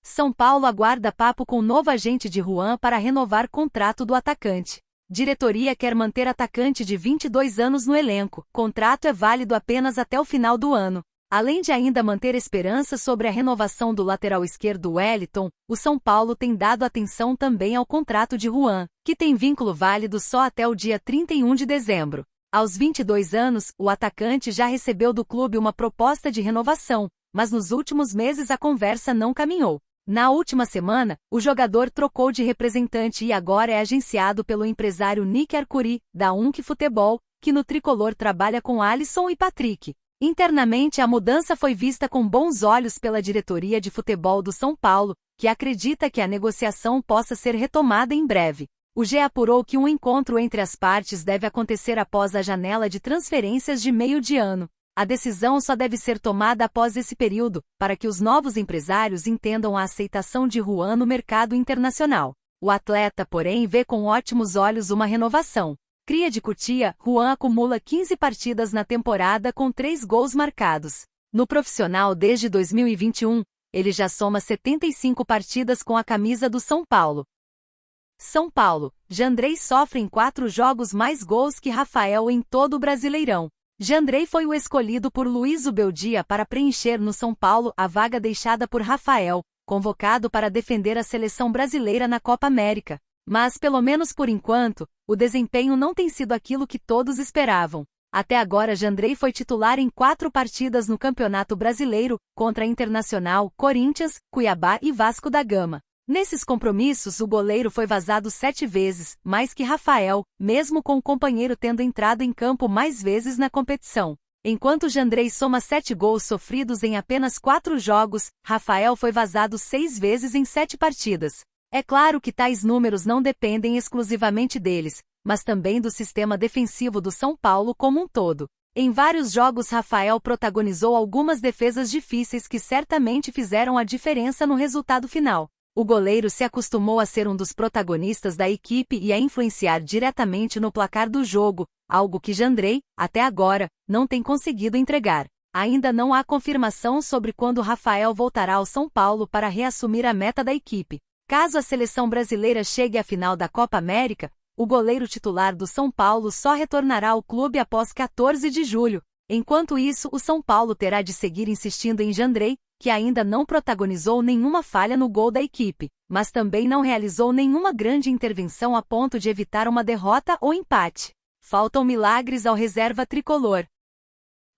São Paulo aguarda papo com novo agente de Juan para renovar contrato do atacante. Diretoria quer manter atacante de 22 anos no elenco. Contrato é válido apenas até o final do ano. Além de ainda manter esperança sobre a renovação do lateral esquerdo Wellington, o São Paulo tem dado atenção também ao contrato de Juan, que tem vínculo válido só até o dia 31 de dezembro. Aos 22 anos, o atacante já recebeu do clube uma proposta de renovação, mas nos últimos meses a conversa não caminhou. Na última semana, o jogador trocou de representante e agora é agenciado pelo empresário Nick Arcuri, da UNC Futebol, que no tricolor trabalha com Alisson e Patrick. Internamente, a mudança foi vista com bons olhos pela diretoria de futebol do São Paulo, que acredita que a negociação possa ser retomada em breve. O GE apurou que um encontro entre as partes deve acontecer após a janela de transferências de meio de ano. A decisão só deve ser tomada após esse período, para que os novos empresários entendam a aceitação de Juan no mercado internacional. O atleta, porém, vê com ótimos olhos uma renovação. Cria de Cotia, Juan acumula 15 partidas na temporada com 3 gols marcados. No profissional desde 2021, ele já soma 75 partidas com a camisa do São Paulo. São Paulo, Jandrei sofre em 4 jogos mais gols que Rafael em todo o Brasileirão. Jandrei foi o escolhido por Luiz Ubeldia para preencher no São Paulo a vaga deixada por Rafael, convocado para defender a seleção brasileira na Copa América. Mas, pelo menos por enquanto, o desempenho não tem sido aquilo que todos esperavam. Até agora Jandrei foi titular em 4 partidas no Campeonato Brasileiro, contra Internacional, Corinthians, Cuiabá e Vasco da Gama. Nesses compromissos o goleiro foi vazado 7 vezes, mais que Rafael, mesmo com o companheiro tendo entrado em campo mais vezes na competição. Enquanto Jandrei soma 7 gols sofridos em apenas 4 jogos, Rafael foi vazado 6 vezes em 7 partidas. É claro que tais números não dependem exclusivamente deles, mas também do sistema defensivo do São Paulo como um todo. Em vários jogos Rafael protagonizou algumas defesas difíceis que certamente fizeram a diferença no resultado final. O goleiro se acostumou a ser um dos protagonistas da equipe e a influenciar diretamente no placar do jogo, algo que Jandrei, até agora, não tem conseguido entregar. Ainda não há confirmação sobre quando Rafael voltará ao São Paulo para reassumir a meta da equipe. Caso a seleção brasileira chegue à final da Copa América, o goleiro titular do São Paulo só retornará ao clube após 14 de julho. Enquanto isso, o São Paulo terá de seguir insistindo em Jandrei, que ainda não protagonizou nenhuma falha no gol da equipe, mas também não realizou nenhuma grande intervenção a ponto de evitar uma derrota ou empate. Faltam milagres ao reserva tricolor.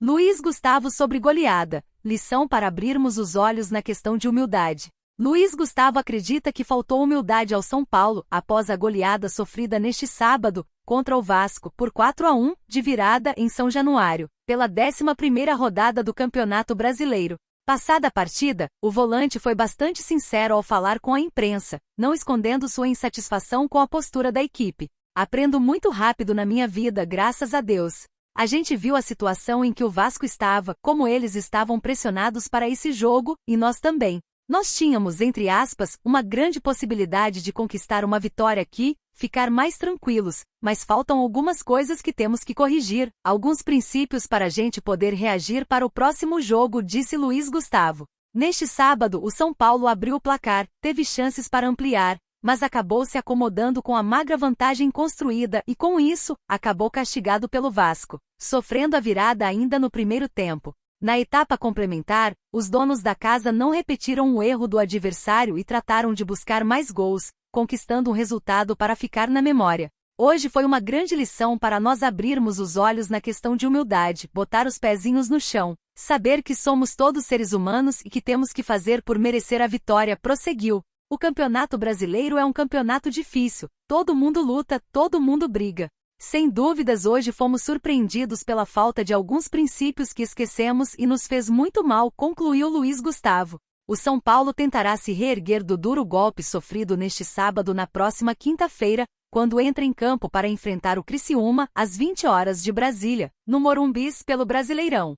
Luiz Gustavo sobre goleada. Lição para abrirmos os olhos na questão de humildade. Luiz Gustavo acredita que faltou humildade ao São Paulo após a goleada sofrida neste sábado, contra o Vasco, por 4-1, de virada em São Januário, pela 11ª rodada do Campeonato Brasileiro. Passada a partida, o volante foi bastante sincero ao falar com a imprensa, não escondendo sua insatisfação com a postura da equipe. Aprendo muito rápido na minha vida, graças a Deus. A gente viu a situação em que o Vasco estava, como eles estavam pressionados para esse jogo, e nós também. Nós tínhamos, entre aspas, uma grande possibilidade de conquistar uma vitória aqui, ficar mais tranquilos, mas faltam algumas coisas que temos que corrigir, alguns princípios para a gente poder reagir para o próximo jogo, disse Luiz Gustavo. Neste sábado, o São Paulo abriu o placar, teve chances para ampliar, mas acabou se acomodando com a magra vantagem construída e, com isso, acabou castigado pelo Vasco, sofrendo a virada ainda no primeiro tempo. Na etapa complementar, os donos da casa não repetiram o erro do adversário e trataram de buscar mais gols, conquistando um resultado para ficar na memória. Hoje foi uma grande lição para nós abrirmos os olhos na questão de humildade, botar os pezinhos no chão, saber que somos todos seres humanos e que temos que fazer por merecer a vitória, prosseguiu. O Campeonato Brasileiro é um campeonato difícil, todo mundo luta, todo mundo briga. Sem dúvidas hoje fomos surpreendidos pela falta de alguns princípios que esquecemos e nos fez muito mal, concluiu Luiz Gustavo. O São Paulo tentará se reerguer do duro golpe sofrido neste sábado na próxima quinta-feira, quando entra em campo para enfrentar o Criciúma, às 20 horas de Brasília, no Morumbis pelo Brasileirão.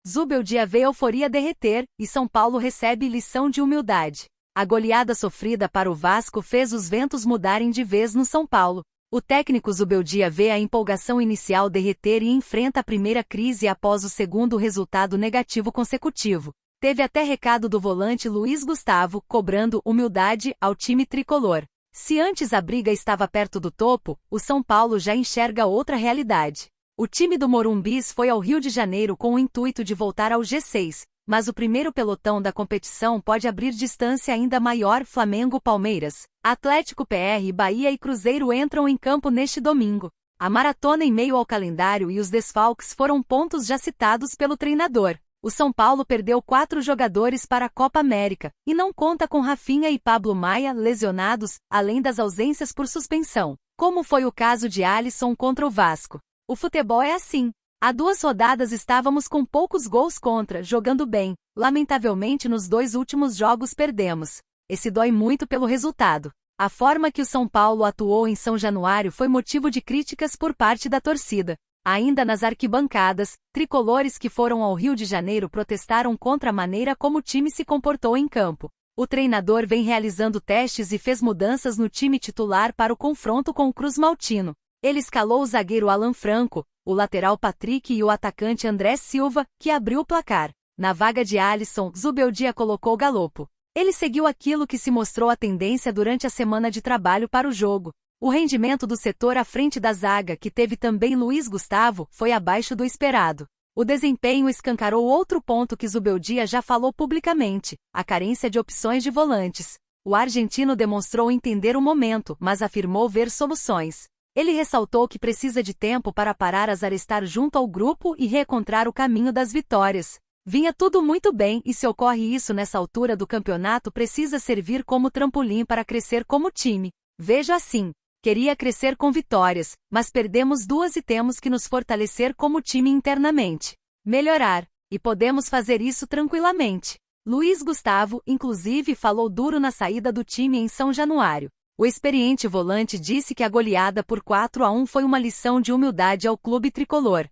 Zubeldia vê euforia derreter, e São Paulo recebe lição de humildade. A goleada sofrida para o Vasco fez os ventos mudarem de vez no São Paulo. O técnico Zubeldia vê a empolgação inicial derreter e enfrenta a primeira crise após o segundo resultado negativo consecutivo. Teve até recado do volante Luiz Gustavo, cobrando humildade ao time tricolor. Se antes a briga estava perto do topo, o São Paulo já enxerga outra realidade. O time do Morumbis foi ao Rio de Janeiro com o intuito de voltar ao G6, mas o primeiro pelotão da competição pode abrir distância ainda maior. Flamengo, Palmeiras, Atlético PR, Bahia e Cruzeiro entram em campo neste domingo. A maratona em meio ao calendário e os desfalques foram pontos já citados pelo treinador. O São Paulo perdeu 4 jogadores para a Copa América, e não conta com Rafinha e Pablo Maia lesionados, além das ausências por suspensão, como foi o caso de Alisson contra o Vasco. O futebol é assim. Há 2 rodadas estávamos com poucos gols contra, jogando bem. Lamentavelmente nos 2 últimos jogos perdemos. Esse dói muito pelo resultado. A forma que o São Paulo atuou em São Januário foi motivo de críticas por parte da torcida. Ainda nas arquibancadas, tricolores que foram ao Rio de Janeiro protestaram contra a maneira como o time se comportou em campo. O treinador vem realizando testes e fez mudanças no time titular para o confronto com o Cruz Maltino. Ele escalou o zagueiro Alan Franco, o lateral Patrick e o atacante André Silva, que abriu o placar. Na vaga de Alisson, Zubeldia colocou Galopo. Ele seguiu aquilo que se mostrou a tendência durante a semana de trabalho para o jogo. O rendimento do setor à frente da zaga, que teve também Luiz Gustavo, foi abaixo do esperado. O desempenho escancarou outro ponto que Zubeldia já falou publicamente: a carência de opções de volantes. O argentino demonstrou entender o momento, mas afirmou ver soluções. Ele ressaltou que precisa de tempo para parar a estar junto ao grupo e reencontrar o caminho das vitórias. Vinha tudo muito bem e se ocorre isso nessa altura do campeonato precisa servir como trampolim para crescer como time. Vejo assim. Queria crescer com vitórias, mas perdemos 2 e temos que nos fortalecer como time internamente. Melhorar. E podemos fazer isso tranquilamente. Luiz Gustavo, inclusive, falou duro na saída do time em São Januário. O experiente volante disse que a goleada por 4-1 foi uma lição de humildade ao clube tricolor.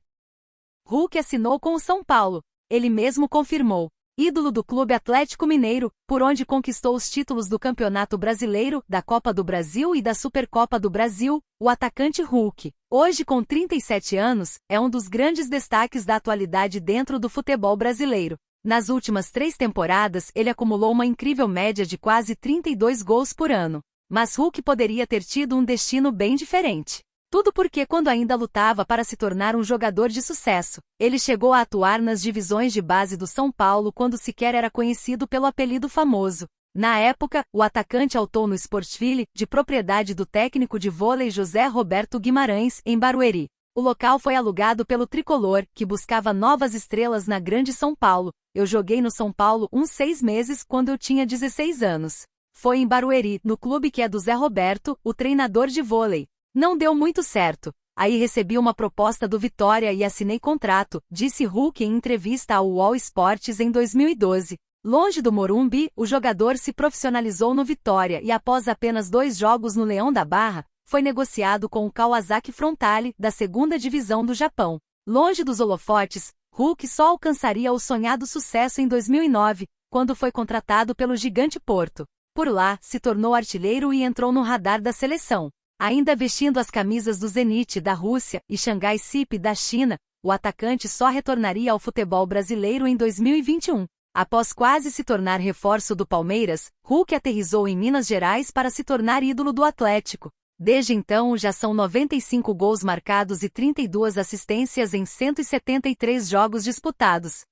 Hulk assinou com o São Paulo. Ele mesmo confirmou. Ídolo do Clube Atlético Mineiro, por onde conquistou os títulos do Campeonato Brasileiro, da Copa do Brasil e da Supercopa do Brasil, o atacante Hulk, hoje com 37 anos, é um dos grandes destaques da atualidade dentro do futebol brasileiro. Nas últimas 3 temporadas ele acumulou uma incrível média de quase 32 gols por ano. Mas Hulk poderia ter tido um destino bem diferente. Tudo porque quando ainda lutava para se tornar um jogador de sucesso, ele chegou a atuar nas divisões de base do São Paulo quando sequer era conhecido pelo apelido famoso. Na época, o atacante atuou no Sportville, de propriedade do técnico de vôlei José Roberto Guimarães, em Barueri. O local foi alugado pelo tricolor, que buscava novas estrelas na Grande São Paulo. Eu joguei no São Paulo uns 6 meses quando eu tinha 16 anos. Foi em Barueri, no clube que é do Zé Roberto, o treinador de vôlei. Não deu muito certo. Aí recebi uma proposta do Vitória e assinei contrato, disse Hulk em entrevista ao UOL Esportes em 2012. Longe do Morumbi, o jogador se profissionalizou no Vitória e após apenas 2 jogos no Leão da Barra, foi negociado com o Kawasaki Frontale, da 2ª divisão do Japão. Longe dos holofotes, Hulk só alcançaria o sonhado sucesso em 2009, quando foi contratado pelo Gigante Porto. Por lá, se tornou artilheiro e entrou no radar da seleção. Ainda vestindo as camisas do Zenit da Rússia e Xangai SIP da China, o atacante só retornaria ao futebol brasileiro em 2021. Após quase se tornar reforço do Palmeiras, Hulk aterrissou em Minas Gerais para se tornar ídolo do Atlético. Desde então já são 95 gols marcados e 32 assistências em 173 jogos disputados.